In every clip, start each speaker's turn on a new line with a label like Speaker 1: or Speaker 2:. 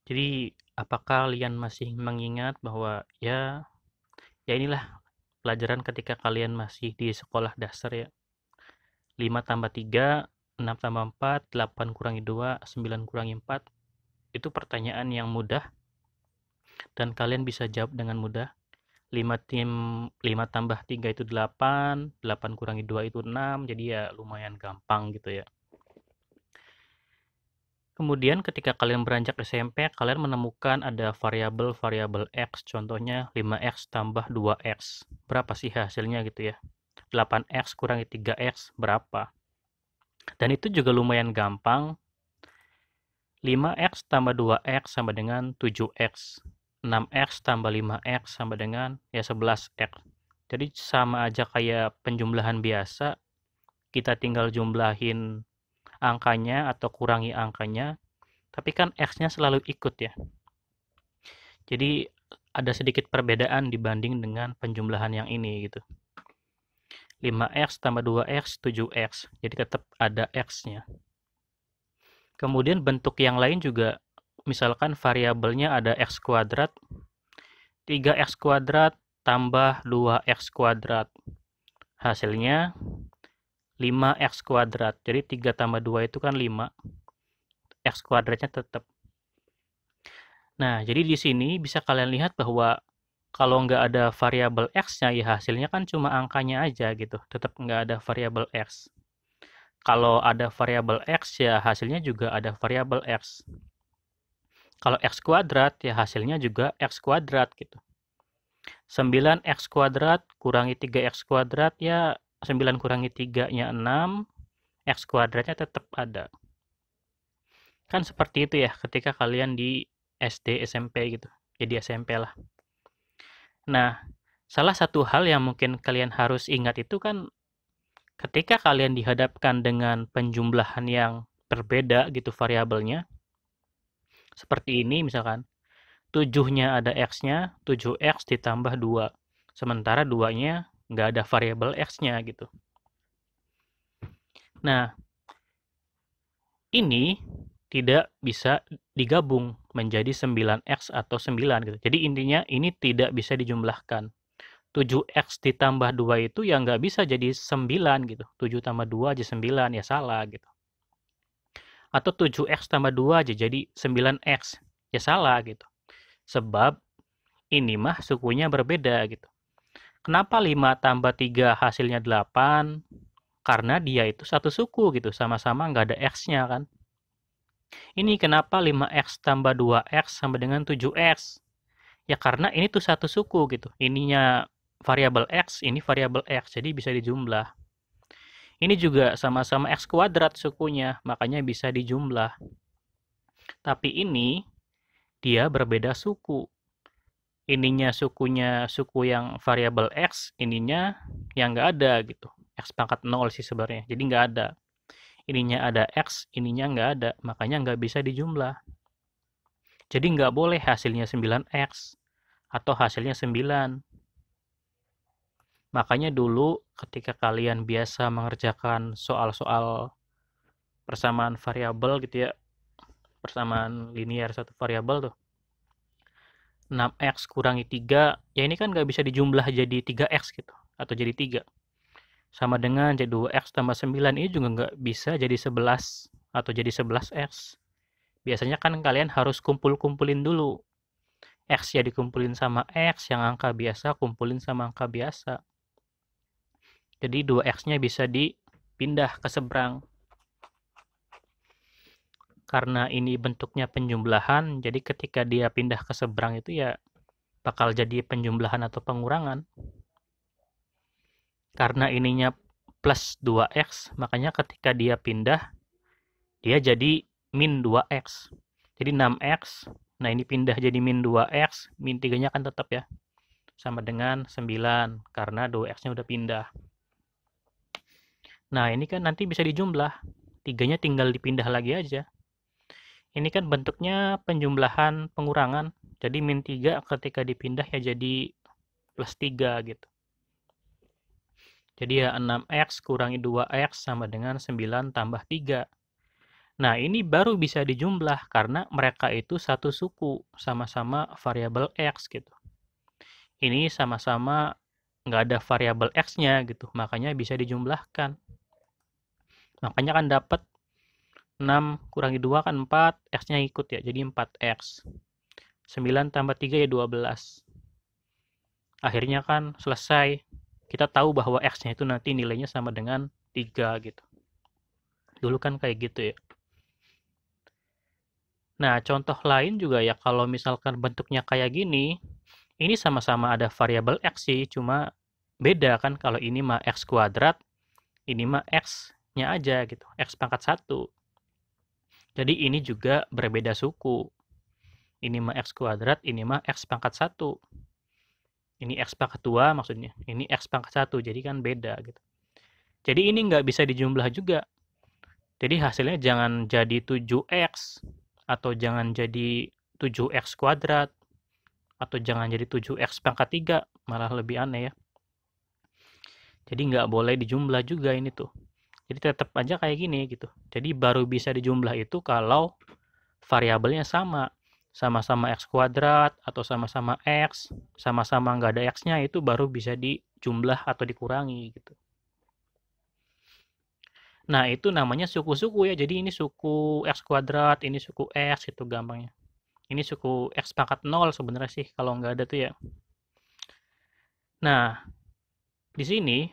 Speaker 1: Jadi, apakah kalian masih mengingat bahwa ya inilah pelajaran ketika kalian masih di sekolah dasar ya. 5 tambah 3, 6 tambah 4, 8 kurangi 2, 9 kurangi 4. Itu pertanyaan yang mudah dan kalian bisa jawab dengan mudah. 5 tambah 3 itu 8, 8 kurangi 2 itu 6, jadi ya lumayan gampang gitu ya. Kemudian ketika kalian beranjak SMP, kalian menemukan ada variabel-variabel X, contohnya 5X tambah 2X. Berapa sih hasilnya gitu ya? 8X kurangi 3X berapa? Dan itu juga lumayan gampang. 5X tambah 2X sama dengan 7X. 6X tambah 5X sama dengan 11X. Jadi sama aja kayak penjumlahan biasa, kita tinggal jumlahin angkanya atau kurangi angkanya, tapi kan X-nya selalu ikut ya. Jadi ada sedikit perbedaan dibanding dengan penjumlahan yang ini gitu. 5X tambah 2X, 7X. Jadi tetap ada X-nya. Kemudian bentuk yang lain juga, misalkan variabelnya ada X kuadrat, 3X kuadrat tambah 2X kuadrat. Hasilnya 5X kuadrat. Jadi 3 tambah 2 itu kan 5. X kuadratnya tetap. Nah, jadi di sini bisa kalian lihat bahwa kalau nggak ada variabel X-nya, ya hasilnya kan cuma angkanya aja gitu. Tetap nggak ada variabel X. Kalau ada variabel X, ya hasilnya juga ada variabel X. Kalau X kuadrat, ya hasilnya juga X kuadrat gitu. 9X kuadrat kurangi 3X kuadrat, ya 9 kurangi 3-nya 6, X kuadratnya tetap ada. Kan seperti itu ya ketika kalian di SD, SMP gitu. Jadi SMP lah. Nah, salah satu hal yang mungkin kalian harus ingat itu kan ketika kalian dihadapkan dengan penjumlahan yang berbeda gitu variabelnya, seperti ini misalkan, 7-nya ada X-nya, 7X ditambah 2. Sementara 2-nya nggak ada variabel X-nya gitu. Nah, ini tidak bisa digabung menjadi 9X atau 9 gitu. Jadi intinya ini tidak bisa dijumlahkan. 7X ditambah 2 itu ya nggak bisa jadi 9 gitu. 7 tambah 2 aja 9, ya salah gitu. Atau 7X tambah 2 aja jadi 9X, ya salah gitu. Sebab ini mah sukunya berbeda gitu. Kenapa 5 tambah 3 hasilnya 8? Karena dia itu satu suku gitu, sama-sama nggak ada X-nya kan. Ini kenapa 5X tambah 2X sama dengan 7X? Ya karena ini tuh satu suku gitu. Ininya variabel X, ini variabel X, jadi bisa dijumlah. Ini juga sama-sama X kuadrat sukunya, makanya bisa dijumlah. Tapi ini dia berbeda suku. Ininya sukunya suku yang variabel X, ininya yang nggak ada gitu. X pangkat 0 sih sebenarnya, jadi nggak ada. Ininya ada X, ininya nggak ada, makanya nggak bisa dijumlah. Jadi nggak boleh hasilnya 9X atau hasilnya 9. Makanya dulu ketika kalian biasa mengerjakan soal-soal persamaan variabel gitu ya, persamaan linear satu variabel tuh, 6X kurangi 3, ya ini kan nggak bisa dijumlah jadi 3X gitu, atau jadi 3. Sama dengan jadi 2X tambah 9, ini juga nggak bisa jadi 11 atau jadi 11X. Biasanya kan kalian harus kumpul-kumpulin dulu. X ya dikumpulin sama X, yang angka biasa kumpulin sama angka biasa. Jadi 2X-nya bisa dipindah ke seberang. Karena ini bentuknya penjumlahan, jadi ketika dia pindah ke seberang itu ya bakal jadi penjumlahan atau pengurangan. Karena ininya plus 2X, makanya ketika dia pindah, dia jadi min 2X. Jadi 6X, nah ini pindah jadi min 2X, min 3-nya kan tetap ya. Sama dengan 9, karena 2X-nya udah pindah. Nah ini kan nanti bisa dijumlah, 3-nya tinggal dipindah lagi aja. Ini kan bentuknya penjumlahan pengurangan, jadi min 3 ketika dipindah ya jadi plus 3 gitu. Jadi ya 6X kurangi 2X sama dengan 9 tambah 3. Nah, ini baru bisa dijumlah karena mereka itu satu suku, sama-sama variabel X gitu. Ini sama-sama nggak ada variabel X-nya gitu, makanya bisa dijumlahkan. Makanya kan dapat 6 kurangi 2 kan 4, X-nya ikut ya, jadi 4X. 9 tambah 3 ya 12. Akhirnya kan selesai. Kita tahu bahwa X-nya itu nanti nilainya sama dengan 3 gitu. Dulu kan kayak gitu ya. Nah, contoh lain juga ya, kalau misalkan bentuknya kayak gini, ini sama-sama ada variabel X sih, cuma beda kan, kalau ini mah X kuadrat, ini mah X-nya aja gitu, X pangkat 1. Jadi ini juga berbeda suku. Ini mah X kuadrat, ini mah X pangkat 1. Ini X pangkat 2 maksudnya, ini X pangkat 1, jadi kan beda gitu. Jadi ini nggak bisa dijumlah juga. Jadi hasilnya jangan jadi 7X, atau jangan jadi 7X kuadrat, atau jangan jadi 7X pangkat 3, malah lebih aneh ya. Jadi nggak boleh dijumlah juga ini tuh. Jadi tetap aja kayak gini gitu. Jadi baru bisa dijumlah itu kalau variabelnya sama. Sama-sama X kuadrat, atau sama-sama X, sama-sama nggak ada X-nya, itu baru bisa dijumlah atau dikurangi gitu. Nah, itu namanya suku-suku ya. Jadi ini suku X kuadrat, ini suku X, itu gampangnya. Ini suku X pangkat 0 sebenarnya sih, kalau nggak ada tuh ya. Nah, di sini,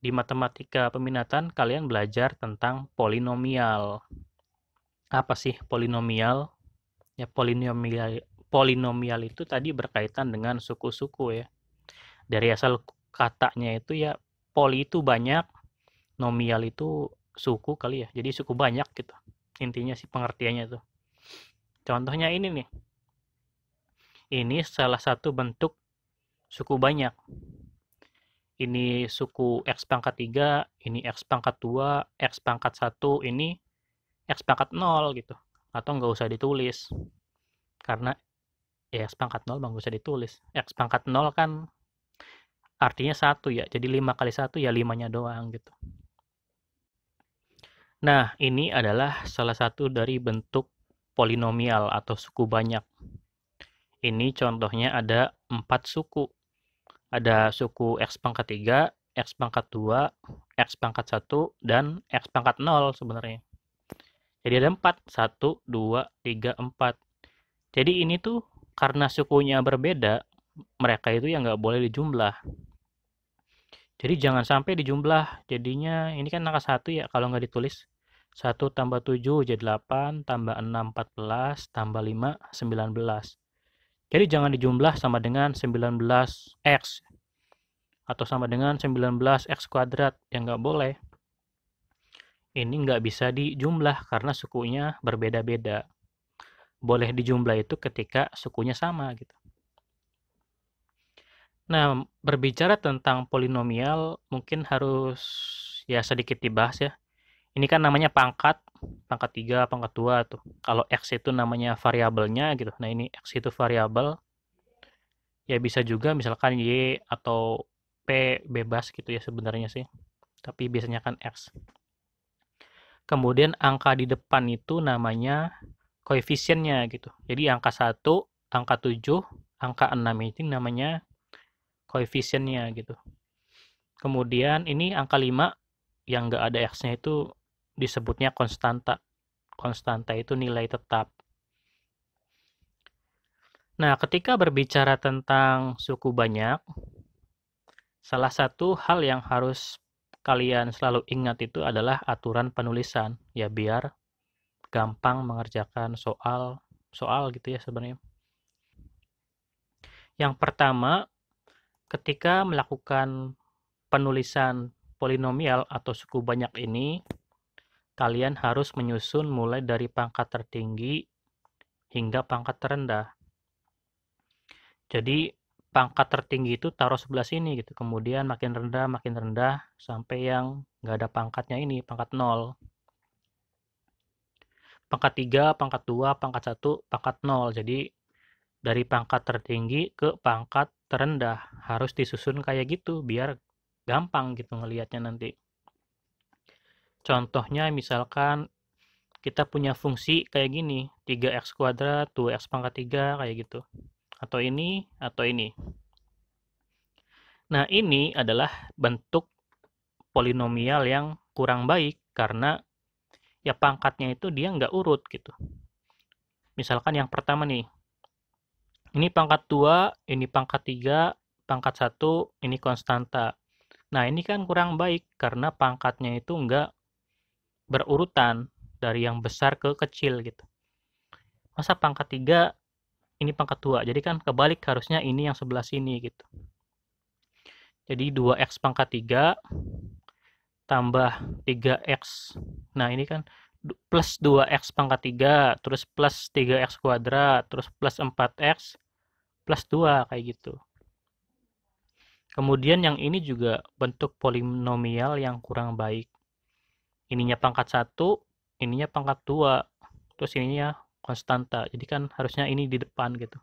Speaker 1: di matematika peminatan, kalian belajar tentang polinomial. Apa sih polinomial? Ya, polinomial itu tadi berkaitan dengan suku-suku ya. Dari asal katanya itu ya, poli itu banyak, nomial itu suku kali ya. Jadi suku banyak gitu. Intinya sih pengertiannya tuh. Contohnya ini nih. Ini salah satu bentuk suku banyak. Ini suku X pangkat 3, ini X pangkat 2, X pangkat 1, ini X pangkat 0 gitu. Atau nggak usah ditulis. Karena ya X pangkat 0 nggak usah ditulis. X pangkat 0 kan artinya 1 ya. Jadi 5 kali 1 ya 5-nya doang gitu. Nah, ini adalah salah satu dari bentuk polinomial atau suku banyak. Ini contohnya ada 4 suku. Ada suku X pangkat 3, X pangkat 2, X pangkat 1, dan X pangkat 0 sebenarnya. Jadi ada 4. 1, 2, 3, 4. Jadi ini tuh karena sukunya berbeda, mereka itu yang nggak boleh dijumlah. Jadi jangan sampai dijumlah. Jadinya ini kan angka 1 ya kalau nggak ditulis. 1 tambah 7 jadi 8, tambah 6 14, tambah 5 19. Jadi jangan dijumlah sama dengan 19X atau sama dengan 19X kuadrat, yang nggak boleh. Ini nggak bisa dijumlah karena sukunya berbeda-beda. Boleh dijumlah itu ketika sukunya sama gitu. Nah, berbicara tentang polinomial mungkin harus ya sedikit dibahas ya. Ini kan namanya pangkat, pangkat 3, pangkat 2 tuh. Kalau X itu namanya variabelnya gitu. Nah, ini X itu variabel. Ya bisa juga misalkan Y atau P bebas gitu ya sebenarnya sih. Tapi biasanya kan X. Kemudian angka di depan itu namanya koefisiennya gitu. Jadi angka 1, angka 7, angka 6 itu namanya koefisiennya gitu. Kemudian ini angka 5 yang nggak ada X-nya itu disebutnya konstanta. Konstanta itu nilai tetap. Nah, ketika berbicara tentang suku banyak, salah satu hal yang harus kalian selalu ingat itu adalah aturan penulisan. Ya, biar gampang mengerjakan soal gitu ya sebenarnya. Yang pertama, ketika melakukan penulisan polinomial atau suku banyak ini, kalian harus menyusun mulai dari pangkat tertinggi hingga pangkat terendah. Jadi pangkat tertinggi itu taruh sebelah sini gitu, kemudian makin rendah sampai yang nggak ada pangkatnya ini, pangkat 0. Pangkat 3, pangkat 2, pangkat 1, pangkat 0. Jadi dari pangkat tertinggi ke pangkat terendah harus disusun kayak gitu biar gampang gitu ngelihatnya nanti. Contohnya misalkan kita punya fungsi kayak gini, 3x kuadrat, 2x pangkat 3, kayak gitu. Atau ini, atau ini. Nah, ini adalah bentuk polinomial yang kurang baik, karena ya pangkatnya itu dia nggak urut gitu. Misalkan yang pertama nih, ini pangkat 2, ini pangkat 3, pangkat 1, ini konstanta. Nah, ini kan kurang baik, karena pangkatnya itu nggak berurutan dari yang besar ke kecil gitu. Masa pangkat 3, ini pangkat 2, jadi kan kebalik harusnya ini yang sebelah sini gitu. Jadi 2x pangkat 3 tambah 3x. Nah, ini kan plus 2x pangkat 3, terus plus 3x kuadrat, terus plus 4x, plus 2, kayak gitu. Kemudian yang ini juga bentuk polinomial yang kurang baik. Ininya pangkat 1, ininya pangkat 2, terus ininya konstanta. Jadi kan harusnya ini di depan gitu.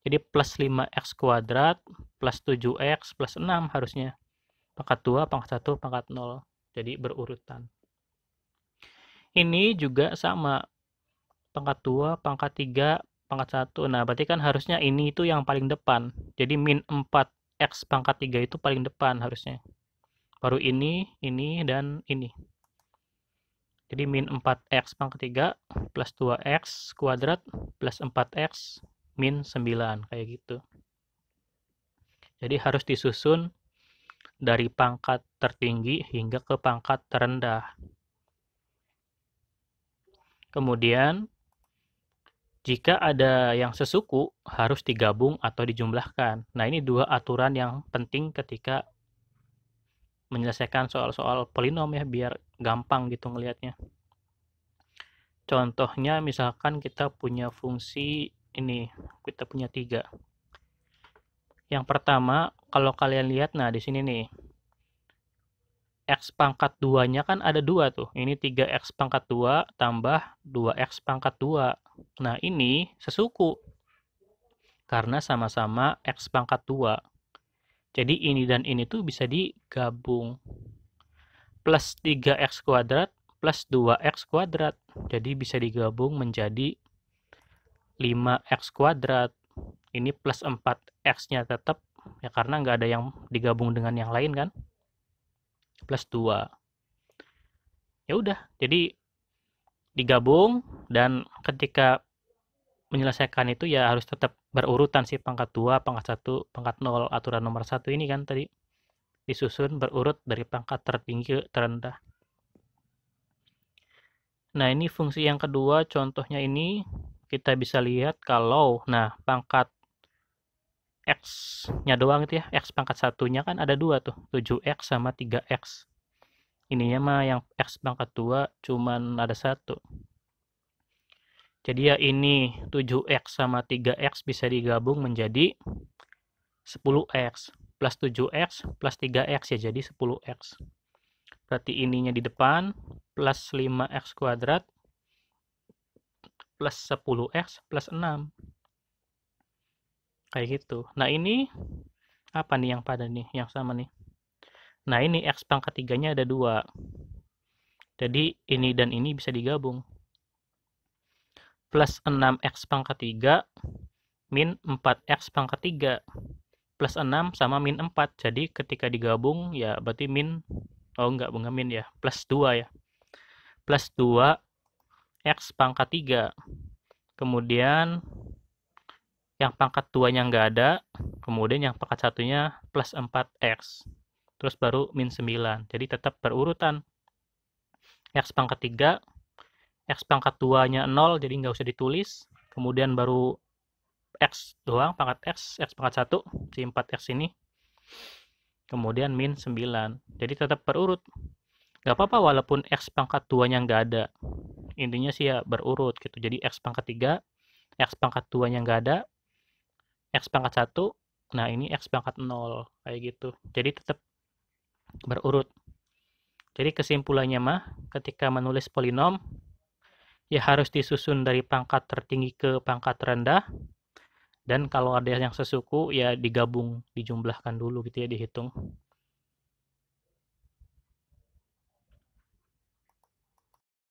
Speaker 1: Jadi plus 5x kuadrat, plus 7x, plus 6 harusnya. Pangkat 2, pangkat 1, pangkat 0. Jadi berurutan. Ini juga sama. Pangkat 2, pangkat 3, pangkat 1. Nah, berarti kan harusnya ini itu yang paling depan. Jadi min 4x pangkat 3 itu paling depan harusnya. Baru ini, dan ini. Jadi min 4x pangkat 3 plus 2x kuadrat plus 4x min 9. Kayak gitu. Jadi harus disusun dari pangkat tertinggi hingga ke pangkat terendah. Kemudian, jika ada yang sesuku, harus digabung atau dijumlahkan. Nah, ini dua aturan yang penting ketika menyelesaikan soal-soal polinom ya, biar gampang gitu ngelihatnya. Contohnya, misalkan kita punya fungsi ini, kita punya 3. Yang pertama, kalau kalian lihat, nah di sini nih, x pangkat 2-nya kan ada 2 tuh. Ini 3x pangkat 2 tambah 2x pangkat 2. Nah, ini sesuku. Karena sama-sama x pangkat 2. Jadi ini dan ini tuh bisa digabung. Plus 3x kuadrat plus 2x kuadrat. Jadi bisa digabung menjadi 5x kuadrat. Ini plus 4x-nya tetap, ya karena nggak ada yang digabung dengan yang lain kan. Plus 2. Ya udah, jadi digabung, dan ketika menyelesaikan itu ya harus tetap berurutan sih, pangkat 2, pangkat 1, pangkat 0. Aturan nomor 1 ini kan tadi disusun berurut dari pangkat tertinggi ke terendah. Nah, ini fungsi yang kedua, contohnya ini kita bisa lihat kalau, nah, pangkat x-nya doang itu ya, x pangkat 1-nya kan ada 2 tuh, 7x sama 3x. Ininya mah yang x pangkat 2 cuman ada 1. Jadi ya ini 7x sama 3x bisa digabung menjadi 10x. Plus 7x plus 3x ya jadi 10x. Berarti ininya di depan, plus 5x kuadrat, plus 10x plus 6. Kayak gitu. Nah, ini apa nih yang pada nih, yang sama nih? Nah, ini x pangkat 3-nya ada 2. Jadi ini dan ini bisa digabung. Plus 6x pangkat 3 min 4x pangkat 3. Plus 6 sama min 4. Jadi ketika digabung ya berarti min, oh enggak, bukan min ya, plus 2 ya. Plus 2 x pangkat 3. Kemudian yang pangkat 2-nya nggak ada, kemudian yang pangkat 1-nya plus 4x. Terus baru min 9. Jadi tetap berurutan. X pangkat 3, x pangkat 2-nya 0, jadi nggak usah ditulis. Kemudian baru x doang, pangkat x pangkat 1, si 4x ini. Kemudian min 9. Jadi tetap berurut. Nggak apa-apa walaupun x pangkat 2-nya nggak ada. Intinya sih ya berurut gitu. Jadi x pangkat 3, x pangkat 2-nya nggak ada, x pangkat 1, nah ini x pangkat 0. Kayak gitu. Jadi tetap berurut. Jadi kesimpulannya mah, ketika menulis polinom, ya harus disusun dari pangkat tertinggi ke pangkat rendah, dan kalau ada yang sesuku, ya digabung, dijumlahkan dulu gitu ya, dihitung.